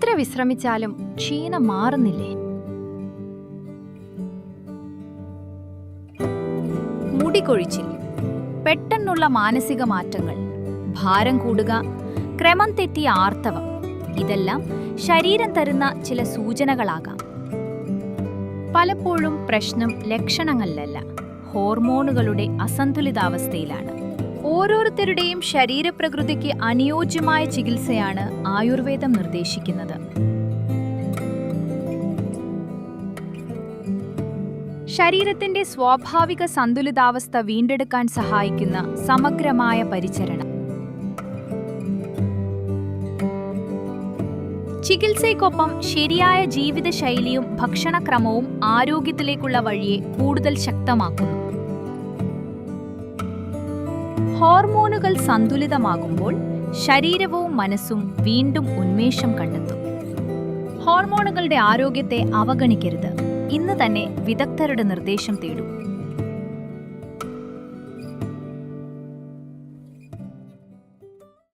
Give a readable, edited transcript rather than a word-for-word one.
എത്ര വിശ്രമിച്ചാലും ക്ഷീണം മാറുന്നില്ലേ? മുടികൊഴിച്ചിൽ, പെട്ടെന്നുള്ള മാനസിക മാറ്റങ്ങൾ, ഭാരം കൂടുക, ക്രമം തെറ്റിയ ആർത്തവം, ഇതെല്ലാം ശരീരം തരുന്ന ചില സൂചനകളാകാം. പലപ്പോഴും പ്രശ്നം ലക്ഷണങ്ങളിലല്ല, ഹോർമോണുകളുടെ അസന്തുലിതാവസ്ഥയിലാണ്. ഓരോരുത്തരുടെയും ശരീരപ്രകൃതിക്ക് അനുയോജ്യമായ ചികിത്സയാണ് ആയുർവേദം നിർദ്ദേശിക്കുന്നത്. ശരീരത്തിന്റെ സ്വാഭാവിക സന്തുലിതാവസ്ഥ വീണ്ടെടുക്കാൻ സഹായിക്കുന്ന സമഗ്രമായ പരിചരണം. ചികിത്സയ്ക്കൊപ്പം ശരിയായ ജീവിതശൈലിയും ഭക്ഷണക്രമവും ആരോഗ്യത്തിലേക്കുള്ള വഴിയെ കൂടുതൽ ശക്തമാക്കുന്നു. ഹോർമോണുകൾ സന്തുലിതമാകുമ്പോൾ ശരീരവും മനസ്സും വീണ്ടും ഉന്മേഷം കണ്ടെത്തും. ഹോർമോണുകളുടെ ആരോഗ്യത്തെ അവഗണിക്കരുത്. ഇന്ന് തന്നെ വിദഗ്ധരുടെ നിർദ്ദേശം തേടൂ.